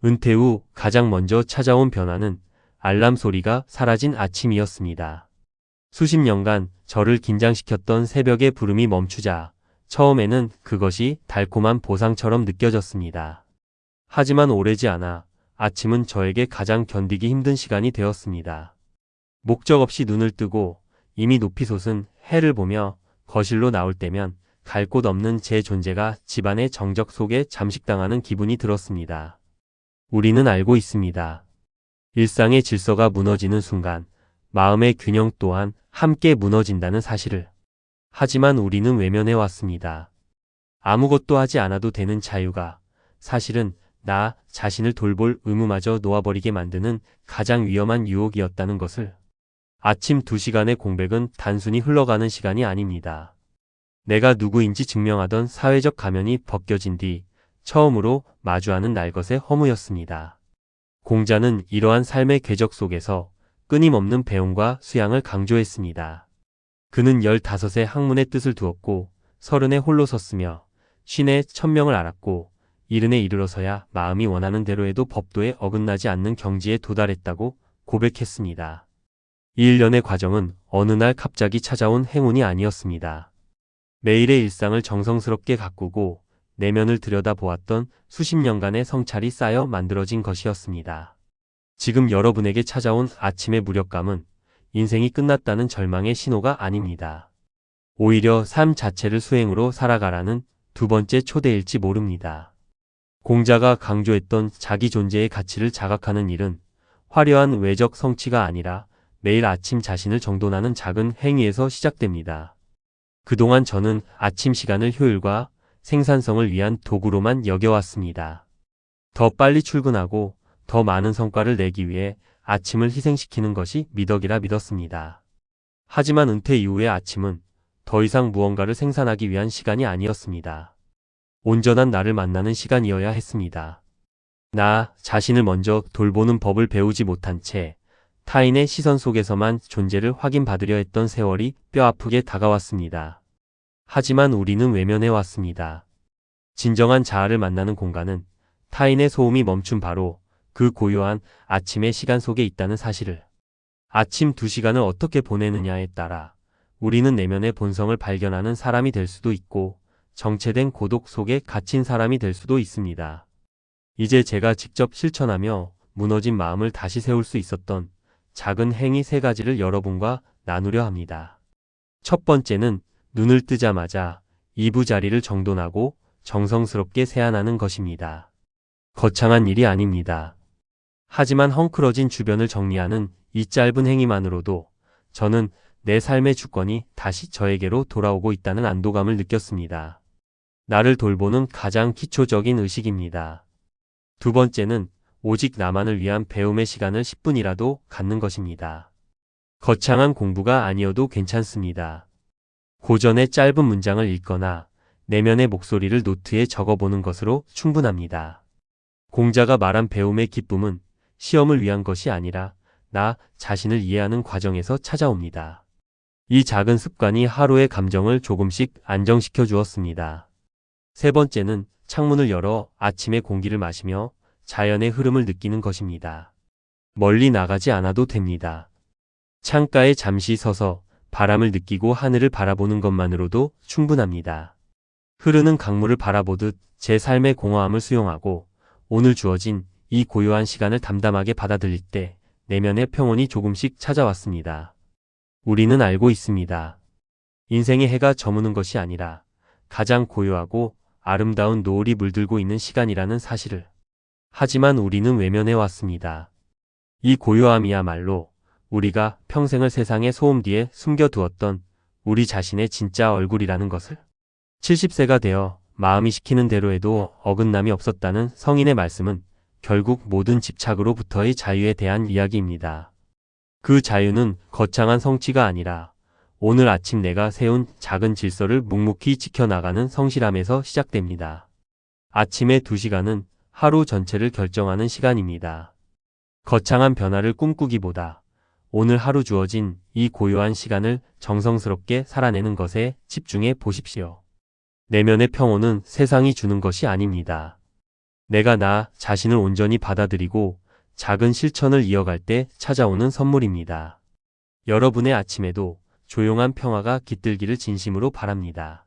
은퇴 후 가장 먼저 찾아온 변화는 알람 소리가 사라진 아침이었습니다. 수십 년간 저를 긴장시켰던 새벽의 부름이 멈추자 처음에는 그것이 달콤한 보상처럼 느껴졌습니다. 하지만 오래지 않아 아침은 저에게 가장 견디기 힘든 시간이 되었습니다. 목적 없이 눈을 뜨고 이미 높이 솟은 해를 보며 거실로 나올 때면 갈 곳 없는 제 존재가 집안의 정적 속에 잠식당하는 기분이 들었습니다. 우리는 알고 있습니다. 일상의 질서가 무너지는 순간 마음의 균형 또한 함께 무너진다는 사실을. 하지만 우리는 외면해 왔습니다. 아무것도 하지 않아도 되는 자유가 사실은 나 자신을 돌볼 의무마저 놓아버리게 만드는 가장 위험한 유혹이었다는 것을. 아침 2시간의 공백은 단순히 흘러가는 시간이 아닙니다. 내가 누구인지 증명하던 사회적 가면이 벗겨진 뒤 처음으로 마주하는 날것의 허무였습니다. 공자는 이러한 삶의 궤적 속에서 끊임없는 배움과 수양을 강조했습니다. 그는 15에 학문의 뜻을 두었고 30에 홀로 섰으며 50에 천명을 알았고 70에 이르러서야 마음이 원하는 대로 해도 법도에 어긋나지 않는 경지에 도달했다고 고백했습니다. 이 일련의 과정은 어느 날 갑자기 찾아온 행운이 아니었습니다. 매일의 일상을 정성스럽게 가꾸고 내면을 들여다보았던 수십 년간의 성찰이 쌓여 만들어진 것이었습니다. 지금 여러분에게 찾아온 아침의 무력감은 인생이 끝났다는 절망의 신호가 아닙니다. 오히려 삶 자체를 수행으로 살아가라는 두 번째 초대일지 모릅니다. 공자가 강조했던 자기 존재의 가치를 자각하는 일은 화려한 외적 성취가 아니라 매일 아침 자신을 정돈하는 작은 행위에서 시작됩니다. 그동안 저는 아침 시간을 효율과 생산성을 위한 도구로만 여겨왔습니다. 더 빨리 출근하고 더 많은 성과를 내기 위해 아침을 희생시키는 것이 미덕이라 믿었습니다. 하지만 은퇴 이후의 아침은 더 이상 무언가를 생산하기 위한 시간이 아니었습니다. 온전한 나를 만나는 시간이어야 했습니다. 나 자신을 먼저 돌보는 법을 배우지 못한 채 타인의 시선 속에서만 존재를 확인받으려 했던 세월이 뼈아프게 다가왔습니다. 하지만 우리는 외면해왔습니다. 진정한 자아를 만나는 공간은 타인의 소음이 멈춘 바로 그 고요한 아침의 시간 속에 있다는 사실을. 아침 2시간을 어떻게 보내느냐에 따라 우리는 내면의 본성을 발견하는 사람이 될 수도 있고 정체된 고독 속에 갇힌 사람이 될 수도 있습니다. 이제 제가 직접 실천하며 무너진 마음을 다시 세울 수 있었던 작은 행위 3가지를 여러분과 나누려 합니다. 첫 번째는 눈을 뜨자마자 이부자리를 정돈하고 정성스럽게 세안하는 것입니다. 거창한 일이 아닙니다. 하지만 헝클어진 주변을 정리하는 이 짧은 행위만으로도 저는 내 삶의 주권이 다시 저에게로 돌아오고 있다는 안도감을 느꼈습니다. 나를 돌보는 가장 기초적인 의식입니다. 두 번째는 오직 나만을 위한 배움의 시간을 10분이라도 갖는 것입니다. 거창한 공부가 아니어도 괜찮습니다. 고전의 짧은 문장을 읽거나 내면의 목소리를 노트에 적어보는 것으로 충분합니다. 공자가 말한 배움의 기쁨은 시험을 위한 것이 아니라 나 자신을 이해하는 과정에서 찾아옵니다. 이 작은 습관이 하루의 감정을 조금씩 안정시켜 주었습니다. 세 번째는 창문을 열어 아침의 공기를 마시며 자연의 흐름을 느끼는 것입니다. 멀리 나가지 않아도 됩니다. 창가에 잠시 서서 바람을 느끼고 하늘을 바라보는 것만으로도 충분합니다. 흐르는 강물을 바라보듯 제 삶의 공허함을 수용하고 오늘 주어진 이 고요한 시간을 담담하게 받아들일 때 내면의 평온이 조금씩 찾아왔습니다. 우리는 알고 있습니다. 인생의 해가 저무는 것이 아니라 가장 고요하고 아름다운 노을이 물들고 있는 시간이라는 사실을. 하지만 우리는 외면해왔습니다. 이 고요함이야말로 우리가 평생을 세상의 소음 뒤에 숨겨두었던 우리 자신의 진짜 얼굴이라는 것을. 70세가 되어 마음이 시키는 대로 해도 어긋남이 없었다는 성인의 말씀은 결국 모든 집착으로부터의 자유에 대한 이야기입니다. 그 자유는 거창한 성취가 아니라 오늘 아침 내가 세운 작은 질서를 묵묵히 지켜나가는 성실함에서 시작됩니다. 아침의 2시간은 하루 전체를 결정하는 시간입니다. 거창한 변화를 꿈꾸기보다 오늘 하루 주어진 이 고요한 시간을 정성스럽게 살아내는 것에 집중해 보십시오. 내면의 평온은 세상이 주는 것이 아닙니다. 내가 나 자신을 온전히 받아들이고 작은 실천을 이어갈 때 찾아오는 선물입니다. 여러분의 아침에도 조용한 평화가 깃들기를 진심으로 바랍니다.